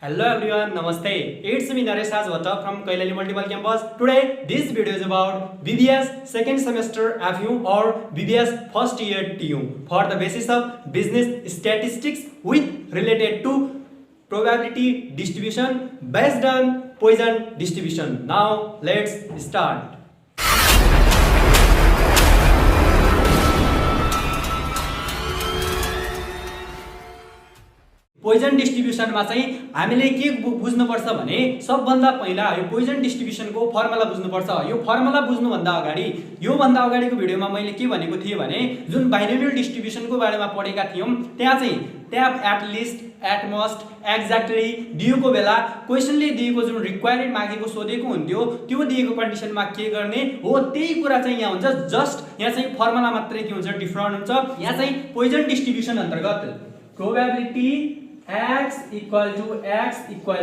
Hello everyone, Namaste. It's me Naresh Rajwata from Kailali Multiple Campus. Today, this video is about BBS second semester FU or BBS first year TU for the basis of business statistics with related to probability distribution based on Poisson distribution. Now, let's start. Poisson डिस्ट्रिब्युसनमा चाहिँ हामीले के बुझ्नुपर्छ भने सबभन्दा पहिला यो poison डिस्ट्रिब्युसनको formula बुझ्नुपर्छ। यो फर्मुला बुझ्नुभन्दा अगाडि योभन्दा अगाडिको भिडियोमा मैले के भनेको थिएँ भने जुन बाइनोमियल डिस्ट्रिब्युसनको बारेमा पढेका थियौं त्यहाँ चाहिँ type at least at most exactly दिएको बेला क्वेशनले दिएको जुन रिक्वायरमेन्ट मागेको सोधेको हुन्थ्यो त्यो दिएको कन्डिसनमा के गर्ने हो त्यही कुरा चाहिँ यहाँ हुन्छ। जस्ट यहाँ चाहिँ फर्मुला मात्रै के हुन्छ डिफरेन्ट हुन्छ। यहाँ चाहिँ पोइजन डिस्ट्रिब्युसन अन्तर्गत प्रोबेबिलिटी x इक्वल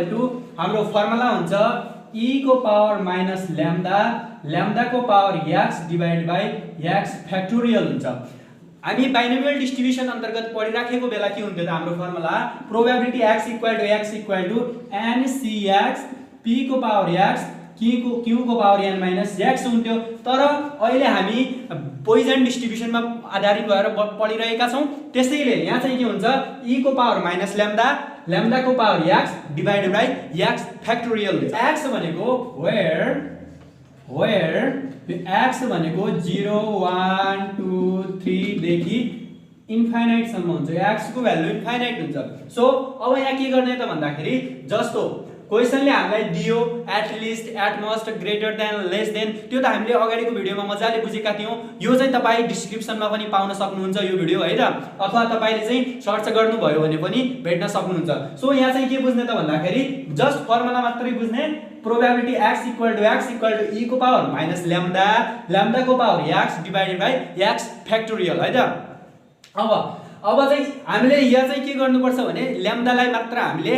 टु हाम्रो फर्मुला हुन्छ e को पावर माइनस ल्याम्डा, ल्याम्डा को power x divide by x factorial हुन्छ। हामी बाइनोमियल डिस्ट्रिब्युसन अन्तर्गत पढिराखेको बेला के हुन्थ्यो त हाम्रो formula probability x equal to ncx p को पावर x q को पावर n माइनस x हुन्थ्यो। तर अहिले हामी पोइजन डिस्ट्रिब्युसनमा आधारित भएर पढिरहेका छौं। त्यसैले यहाँ चाहिँ के हुन्छ e को पावर माइनस ल्याम्डा, ल्याम्डा को power x divided by x factorial हुन्छ। x भनेको वेयर x भनेको 0 1 2 3 देखि इन्फाइनाइट सम्म हुन्छ। x को भ्यालु इन्फाइनाइट हुन्छ। सो अब यहाँ के गर्ने त भन्दाखेरि जस्तो क्वेशनले हामीलाई दियो at least at most greater than less than त्यो त हामीले अगाडिको भिडियोमा मजाले बुझेका थियौं। यो चाहिँ तपाई डिस्क्रिप्सनमा पनि पाउन सक्नुहुन्छ यो भिडियो है त, अथवा तपाईले चाहिँ सर्च गर्नुभयो भने पनि भेट्न सक्नुहुन्छ। सो यहाँ चाहिँ के बुझ्ने त भन्दाखेरि जस्ट फर्मुला मात्रै बुझ्ने probability x equal to e को पावर माइनस ल्याम्डा, ल्याम्डा को power x divided by x factorial है त। अब चाहिँ हामीले यहाँ चाहिँ के गर्नुपर्छ भने ल्याम्डालाई मात्र हामीले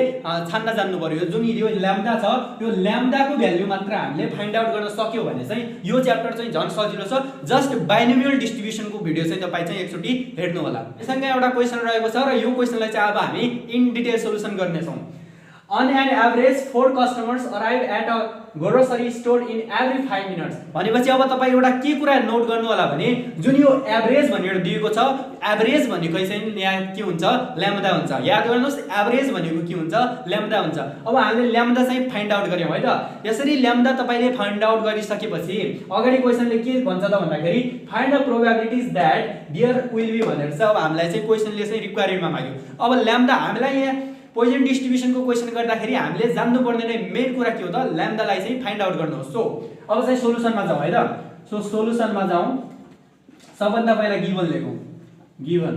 छान्न जान्नु पर्यो। जुन यो ल्याम्डा छ यो ल्याम्डाको भ्यालु मात्र हामीले फाइन्ड आउट गर्न सक्यो भने चाहिँ यो च्याप्टर चाहिँ झन् सजिलो छ। जस्ट बाइनोमियल डिस्ट्रिब्युसनको भिडियो चाहिँ तपाई चाहिँ एकचोटी हेर्नु होला। यससँग एउटा क्वेशन रहेको छ र यो क्वेशनलाई चाहिँ अब हामी इन डिटेल सोलुसन गर्ने छौं। On an average 4 customers arrive at a grocery store in every 5 minutes। भनेपछि अब तपाई एउटा के कुरा नोट गर्नु होला भने जुन यो एभरेज भनेर दिएको छ, एभरेज भनेको चाहिँ यहाँ के हुन्छ ल्याम्डा हुन्छ। याद गर्नुस् एभरेज भनेको के हुन्छ ल्याम्डा हुन्छ। अब हामीले ल्याम्डा चाहिँ फाइन्ड आउट गर्यौं है त। यसरी ल्याम्डा तपाईले फाइन्ड आउट गरिसकेपछि अगाडि क्वेशनले के भन्छ त भन्दाखेरि find the probabilities that there will be भनेर चाहिँ अब हामीलाई चाहिँ क्वेशनले चाहिँ रिक्वायरमेन्टमा माग्यो। अब ल्याम्डा हामीलाई यहाँ पोइजन डिस्ट्रिब्युसनको क्वेशन गर्दाखेरि हामीले जान्नुपर्ने नै मेन कुरा के हो त ल्याम्डालाई चाहिँ फाइन्ड आउट गर्नु हो। सो अब चाहिँ सोलुसनमा जाउँ है त। सो सोलुसनमा जाउँ। सबभन्दा पहिला गिवन लेखौं। गिवन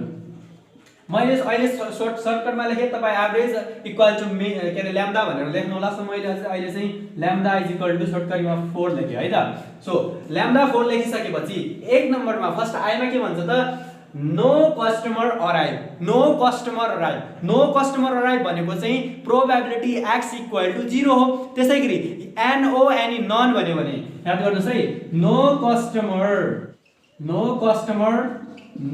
मैले अहिले सर्टकटमा लेखे, तपाई एभरेज इक्वल टु के रे ल्याम्डा भनेर लेख्नु होला। सो मैले अहिले चाहिँ ल्याम्डा इज इक्वल टु सर्टकटमा 4 लेखे है त। सो ल्याम्डा 4 लेखिसकेपछि एक नम्बरमा फर्स्ट आइमा के भन्छ त no customer arrive. No customer arrive, no customer arrive भनेको चाहिँ प्रोबेबिलिटी x इक्वल टु 0 हो। त्यसैगरी नो एनी नन भन्यो भने याद गर्नुस् है नो कस्टमर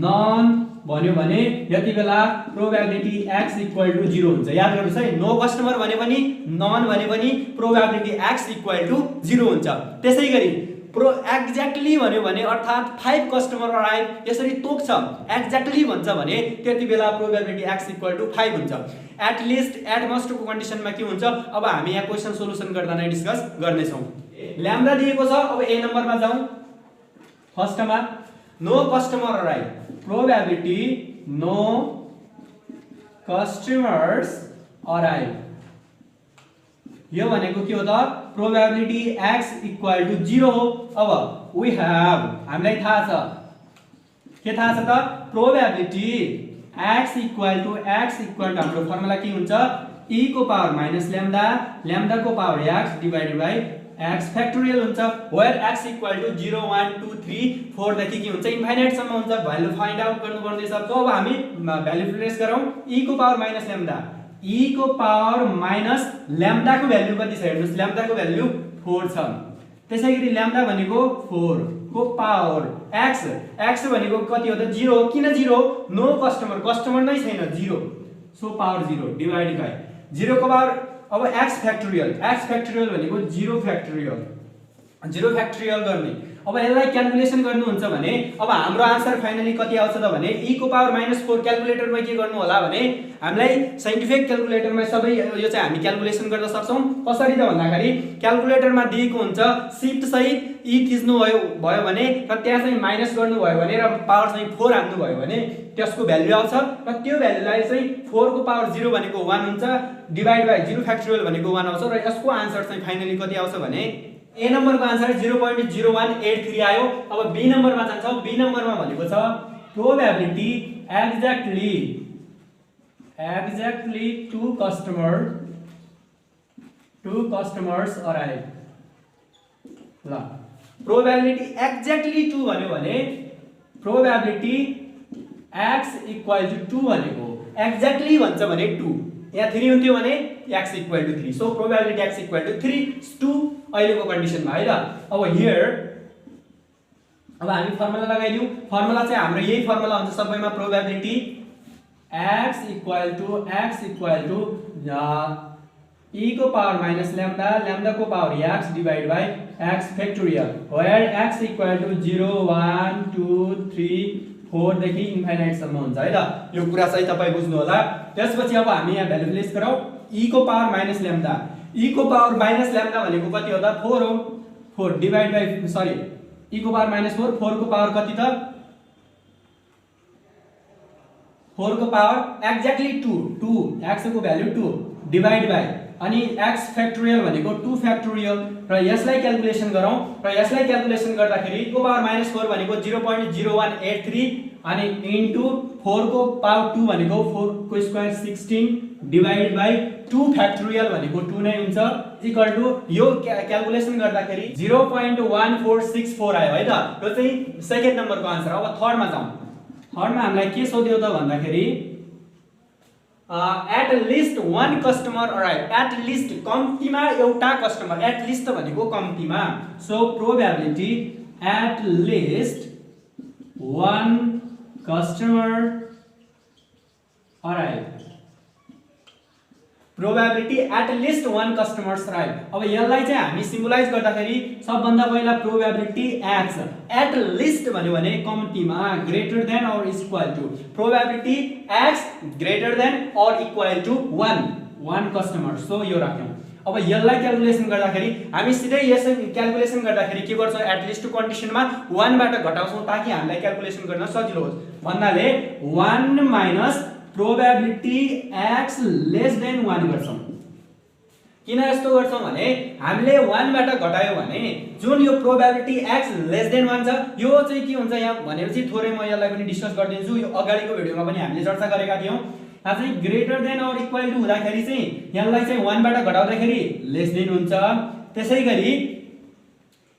नन भन्यो भने यति बेला प्रोबेबिलिटी x इक्वल टु 0 हुन्छ। याद गर्नुस् है नो कस्टमर भने पनि नन भने पनि प्रोबेबिलिटी x इक्वल टु 0 हुन्छ। त्यसैगरी प्रो एक्ज्याक्टली भन्यो भने अर्थात 5 कस्टमर अराइभ यसरी तोक्छ एक्ज्याक्टली भन्छ भने त्यति बेला प्रोबेबिलिटी x इक्वल टु 5 हुन्छ। एट लिस्ट एट मोस्ट को कन्डिसनमा के हुन्छ अब हामी यहाँ क्वेशन सोलुसन गर्दा नै डिस्कस गर्ने छौं। ल्याम्डा दिएको छ। अब ए नम्बरमा जाउँ। फर्स्टमा no customer arrive, probability no customers arrive यो भनेको के हो त प्रोबेबिलिटी x इक्वल टु 0 हो। अब वी हैव हामीलाई थाहा छ के थाहा छ त प्रोबेबिलिटी x इक्वल टु हाम्रो फर्मुला के हुन्छ e को पावर माइनस ल्याम्डा, ल्याम्डा को power x divided by x factorial हुन्छ। वेयर x इक्वल टु 0 1 2 3 4 देखि के हुन्छ इन्फाइनाइट सम्म हुन्छ। भ्यालु फाइन्ड आउट गर्नुपर्ने छ। सो अब हामी भ्यालु प्लेस गरौँ। e को पावर माइनस ल्याम्डा, e को पावर माइनस ल्याम्डा को भ्यालु कति छ हेर्नुस् ल्याम्डा को भ्यालु 4 छ। त्यसैगरी ल्याम्डा भनेको 4 को पावर x भनेको कति हो त 0 हो। किन 0 नो कस्टमर नै छैन 0 सो पावर 0 डिवाइडेड बाइ 0 को पावर अब x फ्याक्टोरियल भनेको 0 फ्याक्टोरियल गर्ने। अब यसलाई क्याल्कुलेसन गर्नुहुन्छ भने अब हाम्रो आन्सर फाइनली कति आउँछ त भने e को पावर -4 क्याल्कुलेटरमा के गर्नु होला भने हामीलाई साइन्टिफिक क्याल्कुलेटरमा सबै यो चाहिँ हामी क्याल्कुलेसन गर्न सक्छौं। कसरी त भन्दाखेरि क्याल्कुलेटरमा दिएको हुन्छ शिफ्ट सहित e थिच्नु भयो भने र त्यहाँ चाहिँ माइनस गर्नु भयो भने र पावर चाहिँ 4 हाल्नु भयो भने त्यसको भ्यालु आउँछ र त्यो भ्यालुलाई चाहिँ 4 को पावर 0 भनेको 1 हुन्छ डिवाइड बाइ 0 फ्याक्टोरियल भनेको 1 आउँछ र यसको आन्सर चाहिँ फाइनली कति आउँछ भने ए नम्बरको आन्सर 0.0183 आयो। अब बी नम्बरमा जान्छौं। बी नम्बरमा भनेको छ probability exactly two customers arrive. ल प्रोबेबिलिटी एक्ज्याक्टली टु भन्यो भने प्रोबेबिलिटी x = 2 भनेको एक्ज्याक्टली भन्छ भने 2 यहाँ 3 हुन्थ्यो भने x = 3 सो प्रोबेबिलिटी x = 3 2 अहिलेको कन्डिसनमा है ल। अब हियर अब हामी फर्मुला लगाइदियौ। फर्मुला चाहिँ हाम्रो यही फर्मुला हुन्छ सबैमा प्रोबेबिलिटी x = e को पावर माइनस लैम्डा को power x divide by x factorial where x = 0 1 2 3 4 देखि इन्फाइनाइट सम्म हुन्छ है ल। यो कुरा चाहिँ तपाई बुझ्नु होला। त्यसपछि अब हामी यहाँ भ्यालु प्लेस गरौ e को पावर माइनस लैम्डा भनेको कति हो त 4 हो 4 डिवाइड बाइ सरी e को पावर -4 4 को पावर कति त 4 को पावर एक्ज्याक्टली 2 x को भ्यालु 2 डिवाइड बाइ अनि x फ्याक्टोरियल भनेको 2 फ्याक्टोरियल र यसलाई क्याल्कुलेसन गरौँ र यसलाई क्याल्कुलेसन गर्दाखेरि e को पावर -4 भनेको 0.0183 अनि इन्टु 4 को पावर 2 भनेको 4 को स्क्वायर 16 डिवाइड बाइ 2 फ्याक्टोरियल भनेको 2 नै हुन्छ इक्वल टु यो क्याल्कुलेसन गर्दाखेरि 0.1464 आयो है त। यो चाहिँ सेकेन्ड नम्बरको आन्सर। अब थर्डमा जाउँ। थर्डमा हामीलाई के सोध्यो त भन्दाखेरि at least one customer arrive at least कम्तीमा एउटा कस्टमर at least भनेको कम्तीमा so probability at least one customer arrive probability at least one customers arrive। अब यसलाई चाहिँ हामी सिम्बलाइज गर्दाखेरि सबभन्दा पहिला प्रोबेबिलिटी x at least भन्यो भने कम्तीमा greater than or equal to probability x greater than or equal to 1 customer so यो राख्यौं। अब यसलाई क्याल्कुलेसन गर्दाखेरि हामी सिधै यसै क्याल्कुलेसन गर्दाखेरि के गर्छौं एट लिस्ट कन्डिसनमा 1 बाट घटाउँछौं ताकि हामीलाई क्याल्कुलेसन गर्न सजिलो होस् भन्नाले 1 minus probability x less than 1 गर्छौं। किन यस्तो गर्छौं भने हामीले 1 बाट घटायो भने जुन यो प्रोबेबिलिटी x लेस देन 1 छ यो चाहिँ के हुन्छ यहाँ भनेपछि थोरै म यसलाई पनि डिस्कस गर्दिन्छु। यो अगाडिको भिडियोमा पनि हामीले चर्चा गरेका थियौं। यहाँ चाहिँ greater than or equal to हुँदाखेरि चाहिँ यसलाई चाहिँ 1 बाट घटाउँदाखेरि लेस देन हुन्छ। त्यसैगरी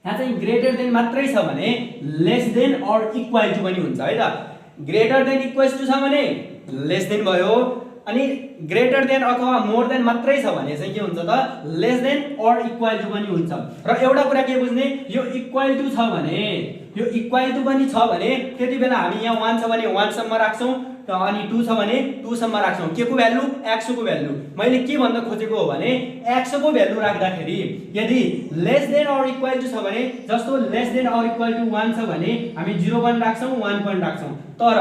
यहाँ चाहिँ ग्रेटर देन मात्रै छ भने less than or equal to पनि हुन्छ है त। ग्रेटर देन इक्वल टु छ भने लेस देन भयो अनि ग्रेटर देन अथवा मोर देन मात्रै छ भने चाहिँ के हुन्छ त less than or equal to पनि हुन्छ। र एउटा कुरा के बुझ्ने यो इक्वल टु छ भने यो इक्वल टु पनि छ भने त्यति बेला हामी यहाँ 1 छ भने 1 सम्म राख्छौं अनि 2 छ भने 2 सम्म राख्छौं। के को भ्यालु x को भ्यालु। मैले के भन्न खोजेको हो भने x को भ्यालु राख्दाखेरि यदि less than or equal to छ भने जस्तो less than or equal to 1 छ भने हामी 0.1 राख्छौं 1 पॉइंट राख्छौं। तर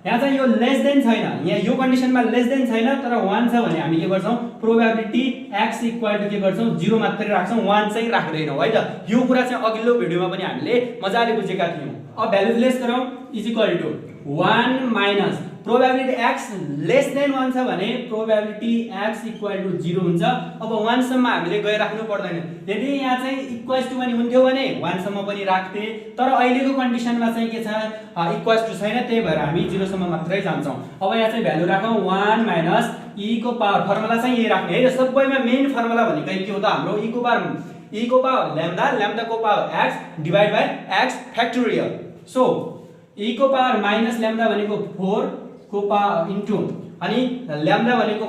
यहाँ चाहिँ यो लेस देन छैन यहाँ यो कन्डिसनमा लेस देन छैन तर 1 छ भने हामी के गर्छौं प्रोबेबिलिटी x इक्वल टु के गर्छौं 0 मात्रै राख्छौं 1 चाहिँ राख्दैनौं है त। यो कुरा चाहिँ अघिल्लो भिडियोमा पनि हामीले मजाले बुझेका थियौं। अब भ्यालु प्लेस गरौँ is equal to 1 minus probability x less than 1 छ भने प्रोबेबिलिटी x इक्वल टु 0 हुन्छ। अब 1 सम्म हामीले गए राख्नु पर्दैन। यदि यहाँ चाहिँ इक्वल टु पनि हुन्थ्यो भने 1 सम्म पनि राख्थे तर अहिलेको कन्डिसनमा चाहिँ के छ इक्वल टु छैन त्यही भएर हामी 0 सम्म मात्रै जान्छौं। अब यहाँ चाहिँ भ्यालु राखौं 1 माइनस e को पावर फर्मुला चाहिँ यही राख्ने है। सबैमा मेन फर्मुला भनेको के हो त हाम्रो e को पावर लैम्डा को power x divide by x factorial. So e को पावर माइनस लैम्डा भनेको 4 को पावर इन्टु अनि लैम्डा भनेको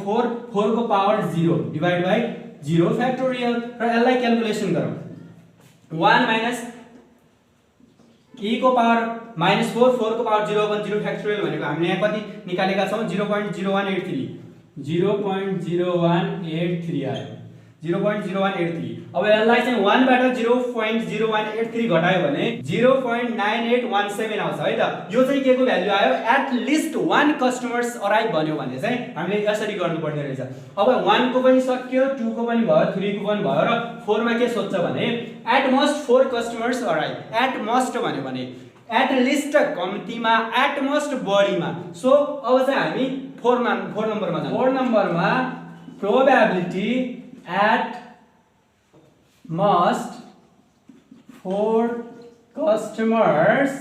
4 को पावर 0 डिवाइड बाइ 0 फ्याक्टोरियल र यसलाई क्याल्कुलेसन गरौँ 1 माइनस e को पावर -4 4 को पावर 0 फ्याक्टोरियल भनेको हामीले यहाँ कति निकालेका छौं 0.0183 0.0183 आयो 0.0183। अब यसलाई चाहिँ 1 बाट 0.0183 घटायो भने 0.9817 आउँछ है त। यो चाहिँ के को भ्यालु आयो, एट लिस्ट 1 कस्टमर्स अराइभ भन्यो भने चाहिँ हामीले यसरी गर्नुपर्ने रहेछ। अब 1 को पनि सक्यो, 2 को पनि भयो, 3 को पनि भयो र 4 मा के सोध्छ भने at most 4 customers arrive. At most भन्यो भने एट लिस्ट कम्तीमा, एट मोस्ट बढीमा। सो अब चाहिँ हामी 4 नम्बरमा जान्छौँ। 4 नम्बरमा probability at most 4 customers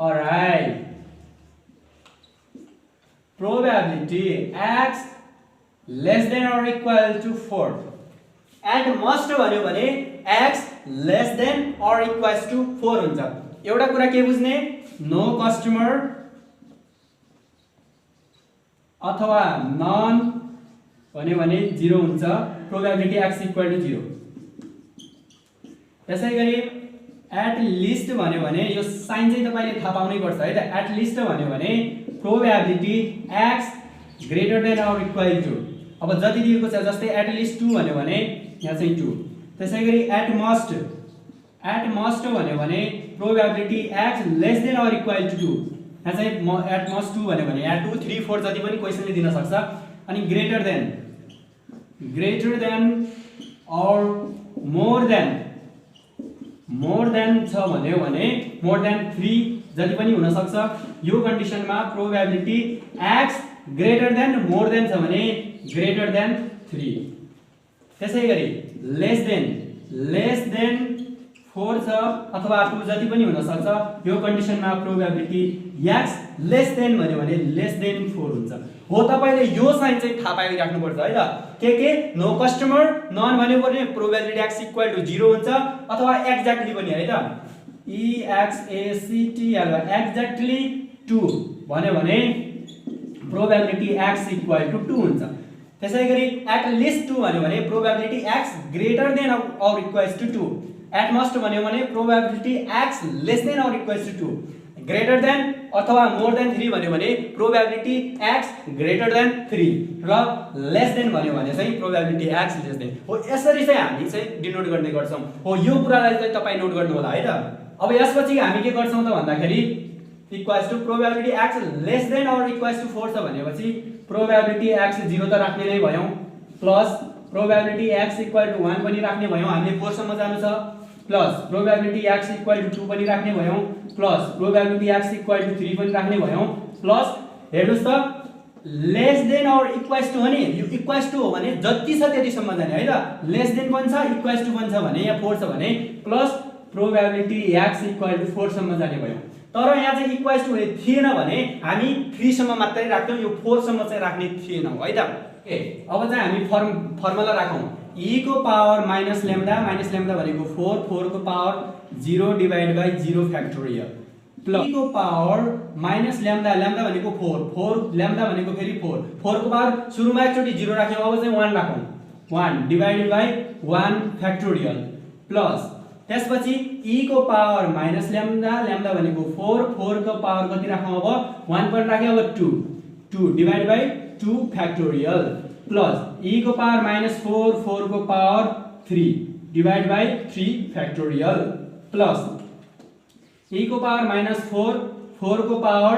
arrive. Probability x less than or equal to 4. At most भन्यो भने x less than or equals to 4 हुन्छ। एउटा कुरा के बुझ्ने, नो कस्टमर अथवा नन भन्यो भने 0 हुन्छ, प्रोबेबिलिटी x इक्वल टु 0। त्यसैगरी एट लिस्ट भन्यो भने यो साइन चाहिँ तपाईले थाहा पाउनै पर्छ है त। एट लिस्ट भन्यो भने probability x greater than or equal to, अब जति दिएको छ जस्तै एट लिस्ट 2 भन्यो भने यहाँ चाहिँ 2। त्यसैगरी एट मोस्ट भन्यो भने probability x less than or equal to 2, यहाँ चाहिँ एट मोस्ट 2 भन्यो भने यहाँ 2 3 4 जति पनि क्वेशनले दिन सक्छ। अनि greater than or more than छ भन्यो भने मोर देन 3 जति पनि हुन सक्छ। यो कन्डिसनमा probability x greater than more than छ भने ग्रेटर देन 3। त्यसैगरी लेस देन 4 छ अथवा 2 जति पनि हुन सक्छ। यो कन्डिसनमा प्रोबेबिलिटी x लेस देन भन्यो भने लेस देन 4 हुन्छ। हो तपाईले यो साइन चाहिँ थाहा पाइराख्नु पर्छ है त। के नो कस्टमर, नन भन्यो भने प्रोबेबिलिटी x इक्वल टु 0 हुन्छ, अथवा एक्ज्याक्टली पनि है त, EXACTL एक्ज्याक्टली 2 भन्यो भने प्रोबेबिलिटी x इक्वल टु 2 हुन्छ। त्यसैगरी एट लिस्ट 2 भन्यो भने probability x greater than or equals to 2। At most भन्यो भने probability x less than or equals to 2। Greater than अथवा मोर देन 3 भन्यो भने प्रोबेबिलिटी x ग्रेटर देन 3 र लेस देन भन्यो भने चाहिँ प्रोबेबिलिटी x लेस देन। हो यसरी चाहिँ हामी चाहिँ डिनोट गर्ने गर्छौं। हो यो कुरालाई चाहिँ तपाई नोट गर्नु होला है त। अब यसपछि हामी के गर्छौं त भन्दाखेरि equals to probability x less than or equals to 4 छ भनेपछि प्रोबेबिलिटी x 0 त राख्ने नै भयौं, plus probability x equal to 1 पनि राख्ने भयौं, हामीले 4 सम्म जानु छ, plus probability x equal to 2 पनि राख्ने भयौं, plus probability x equal to 3 पनि राख्ने भयौं, प्लस हेर्नुस् त less than or equals to भने यो इक्वल्स टु हो भने जति छ त्यति सम्म जाने है त। लेस देन पनि छ, इक्वल्स टु पनि छ भने यहाँ 4 छ भने plus probability x equal to 4 सम्म जाने भयौं। तर यहाँ चाहिँ इक्वल्स टु थिएन भने हामी 3 सम्म मात्रै राख्थ्यौं, यो 4 सम्म चाहिँ राख्ने थिएन है त। अब चाहिँ हामी फर्मुला राखौं, e को पावर माइनस ल्याम्डा भनेको 4, 4 को power 0 divide by 0 factorial, plus e को पावर माइनस ल्याम्डा भनेको 4 ल्याम्डा भनेको फेरि 4 को पावर सुरुमा एकचोटी 0 राख्यौं, अब चाहिँ 1 राखौं, 1 डिवाइडेड बाइ 1 फ्याक्टोरियल, प्लस त्यसपछि e को पावर माइनस ल्याम्डा भनेको 4 को पावर कति राखौं, अब 1 पनि राखे, अब 2 divide by 2 factorial, plus e को पावर माइनस 4 को power 3 divide by 3 factorial, plus e को पावर माइनस 4 को पावर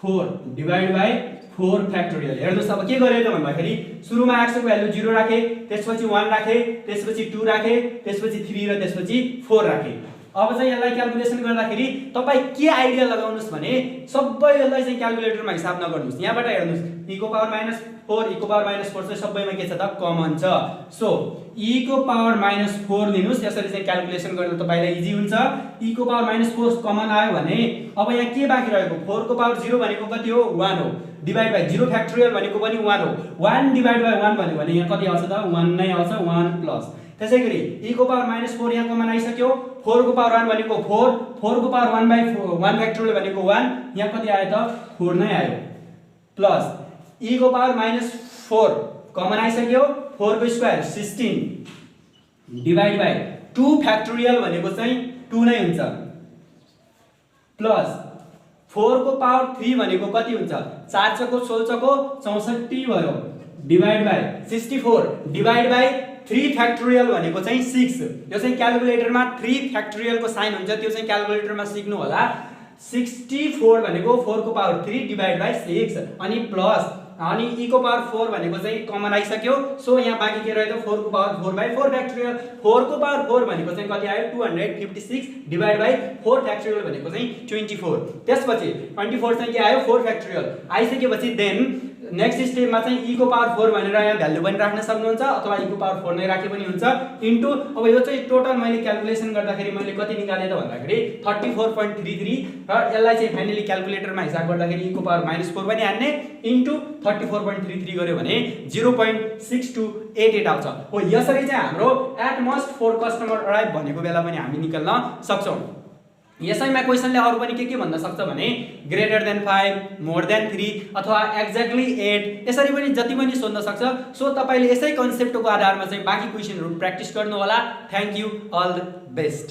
4 डिवाइड बाइ 4 फ्याक्टोरियल। हेर्नुस् अब के गरे त भन्दाखेरि सुरुमा x को भ्यालु 0 राखे, त्यसपछि 1 राखे, त्यसपछि 2 राखे, त्यसपछि 3 र त्यसपछि 4 राखे। अब चाहिँ यसलाई क्याल्कुलेसन गर्दाखेरि तपाई के आइडिया लगाउनुस् भने सबै यसलाई चाहिँ क्याल्कुलेटरमा हिसाब नगर्नुस्। यहाँबाट हेर्नुस् e को पावर -4 e को पावर -4 चाहिँ सबैमा के छ त कमन छ। सो e को पावर -4 लिनुस्, यसरी चाहिँ क्याल्कुलेसन गर्न तपाईलाई इजी हुन्छ। e को पावर -4 कमन आयो भने अब यहाँ के बाँकी रहेको, 4 को पावर 0 भनेको कति हो, 1 हो, डिवाइड बाइ 0 फ्याक्टोरियल भनेको पनि 1 हो, 1 डिवाइड बाइ 1 भन्यो भने यहाँ कति आउँछ त 1 नै आउँछ, 1 प्लस। त्यसैगरी e को पावर -4 यहाँ कमन आइसक्यो, 4 को पावर 1 भनेको 4 को पावर 1 बाइ 1 फ्याक्टोरियल भनेको 1, यहाँ कति आयो त 4 नै आयो, प्लस e को पावर -4 कमन आइसक्यो, 4 को स्क्वायर 16 डिवाइड बाइ 2 फ्याक्टोरियल भनेको चाहिँ 2 नै हुन्छ, प्लस 4 को पावर 3 भनेको कति हुन्छ, 4 चको 16 चको 64 भयो, divide by 64 divide by 3 factorial भनेको चाहिँ 6। यो चाहिँ क्याल्कुलेटरमा 3 फ्याक्टोरियलको साइन हुन्छ, त्यो चाहिँ क्याल्कुलेटरमा सिक्नु होला। 64 भनेको 4 को पावर 3 डिभाइड बाई 6 अनि प्लस अनि e को पावर 4 भनेको चाहिँ कमन आइसक्यो। सो यहाँ बाँकी के रह्यो त 4 को पावर 4 बाई 4 फ्याक्टोरियल। 4 को पावर 4 भनेको चाहिँ कति आयो 256 डिभाइड बाई 4 फ्याक्टोरियल भनेको चाहिँ 24। त्यसपछि 24 चाहिँ के आयो 4 फ्याक्टोरियल आइसकेपछि देन नेक्स्ट स्टेपमा चाहिँ e को पावर 4 भनेर यहाँ भ्यालु पनि राख्न सक्नुहुन्छ अथवा e को पावर 4 नै राखे पनि हुन्छ इन्टु अब यो चाहिँ टोटल मैले क्याल्कुलेसन गर्दाखेरि मैले कति निकाले त भन्दाखेरि 34.33 र यसलाई चाहिँ फाइनली क्याल्कुलेटरमा हिसाब गर्दाखेरि e को पावर -4 पनि हान्ने इन्टु 34.33 गर्यो भने 0.6288 आउँछ। हो यसरी चाहिँ हाम्रो एट मस्ट 4 कस्टमर अराइभ भनेको बेला पनि हामी निकाल्न सक्छौं। यसैमा क्वेशनले अरु पनि के भन्न सक्छ भने ग्रेटर देन 5 मोर देन 3 अथवा एक्ज्याक्टली 8 यसरी पनि जति पनि सोध्न सक्छ। सो तपाईले यसै कन्सेप्टको आधारमा चाहिँ बाँकी क्वेशनहरु प्र्याक्टिस गर्नु होला। Thank you, all the best.